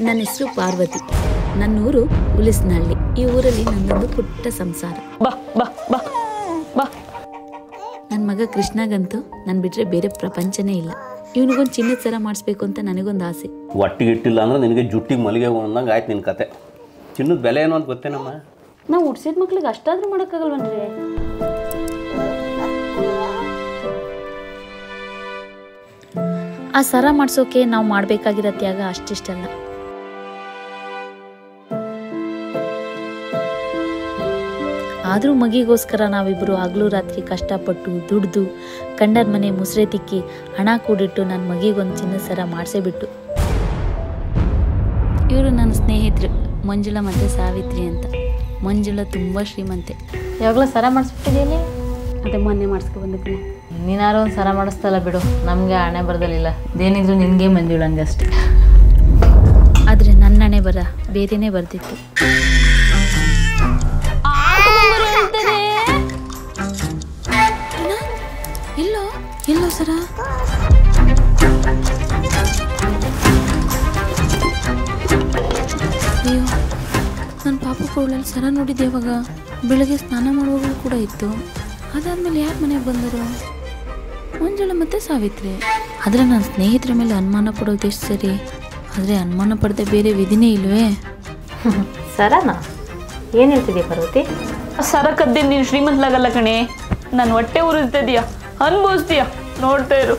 ನನ್ನ ಹೆಸರು ಪಾರ್ವತಿ. ನನ್ನೂರು ಉಲಿಸ್ನಹಳ್ಳಿ. ಈ ಊರಲ್ಲಿ ನನ್ನೊಂದು ಪುಟ್ಟ ಸಂಸಾರ. ನನ್ನ ಮಗ ಕೃಷ್ಣಗಂತೂ ನನ್ನ ಬಿಟ್ಟರೆ ಬೇರೆ ಪ್ರಪಂಚನೇ ಇಲ್ಲ. ಇವನಿಗೊಂದು ಚಿನ್ನದ ಸರ ಮಾಡಿಸ್ಬೇಕು ಅಂತ ನನಗೊಂದು ಆಸೆ. ಒಟ್ಟಿಗೆ ಇಟ್ಟಿಲ್ಲ ಅಂದ್ರೆ ನಿನಗೆ ಜುಟ್ಟಿಗೆ ಮಲ್ಲಿಗೆ ಅಂದಂಗೆ ಆಯ್ತು ನಿನ್ನ ಕತೆ. ಚಿನ್ನದ ಬೆಲೆ ಏನು ಅಂತ ಗೊತ್ತೇನಮ್ಮ? ನಾವು ಹುಡ್ಸಿದ ಮಕ್ಳಿಗೆ ಅಷ್ಟಾದ್ರೂ ಮಾಡೋಕ್ಕಾಗಲ್ವನ್ರಿ? ಆ ಸರ ಮಾಡಿಸೋಕೆ ನಾವು ಮಾಡಬೇಕಾಗಿರೋ ತ್ಯಾಗ ಅಷ್ಟಿಷ್ಟಲ್ಲ. ಆದರೂ ಮಗಿಗೋಸ್ಕರ ನಾವಿಬ್ಬರು ಹಗಲು ರಾತ್ರಿ ಕಷ್ಟಪಟ್ಟು ದುಡ್ದು ಕಂಡರ ಮನೆ ಮುಸ್ರೆ ತಿಕ್ಕಿ ಹಣ ಕೂಡಿಟ್ಟು ನನ್ನ ಮಗಿಗೊಂದು ಚಿನ್ನದ ಸರ ಮಾಡಿಸೇಬಿಟ್ಟು. ಇವರು ನನ್ನ ಸ್ನೇಹಿತರು ಮಂಜುಳಾ ಮತ್ತು ಸಾವಿತ್ರಿ ಅಂತ. ಮಂಜುಳಾ ತುಂಬ ಶ್ರೀಮಂತೆ. ಯಾವಾಗಲೂ ಸರ ಮಾಡಿಸ್ಬಿಟ್ಟಿದ್ದೀನಿ. ಅದೇ ಮೊನ್ನೆ ಮಾಡಿಸ್ಕೊಬಂದಿದ್ದೀನಿ. ನೀನಾರು ಒಂದು ಸರ ಮಾಡಿಸ್ತಲ್ಲ ಬಿಡು, ನಮಗೆ ಹಣೆ ಬರದಲ್ಲಿಲ್ಲ. ಅದೇನಿದ್ರು ನಿನಗೆ ಮಂಜುಳಂಗೆ ಅಷ್ಟೆ. ಆದರೆ ನನ್ನ ಹಣೆ ಬರ ಬೇರೆನೇ ಬರ್ತಿತ್ತು. ಎಲ್ಲೋ ಎಲ್ಲೋ ಸರ. ಅಯ್ಯೋ, ನನ್ನ ಪಾಪ ಕೋಳಲ್ಲಿ ಸರ ನೋಡಿದ್ದೆ ಯಾವಾಗ? ಬೆಳಗ್ಗೆ ಸ್ನಾನ ಮಾಡುವಾಗಲೂ ಕೂಡ ಇತ್ತು. ಅದಾದ್ಮೇಲೆ ಯಾರು ಮನೆಗೆ ಬಂದರು? ಮಂಜುಳಾ ಮತ್ತೆ ಸಾವಿತ್ರಿ. ಆದರೆ ನನ್ನ ಸ್ನೇಹಿತರ ಮೇಲೆ ಅನುಮಾನ ಪಡೋದು ಎಷ್ಟು ಸರಿ, ಆದರೆ ಅನುಮಾನ ಪಡದೆ ಬೇರೆ ವಿಧಿನೇ ಇಲ್ವೇ? ಸರನಾ? ಏನು ಹೇಳ್ತಿದ್ಯಾ ಪಾರ್ವತಿ? ಸರ ಕದ್ದೆ ನೀನು ಶ್ರೀಮಂತಲಾಗಲ್ಲ ಕಣೆ. ನಾನು ಹೊಟ್ಟೆ ಉರಿಸ್ತಿದೀಯ, ಅನ್ಭವಿಸ್ತೀಯ, ನೋಡ್ತಾ ಇರು.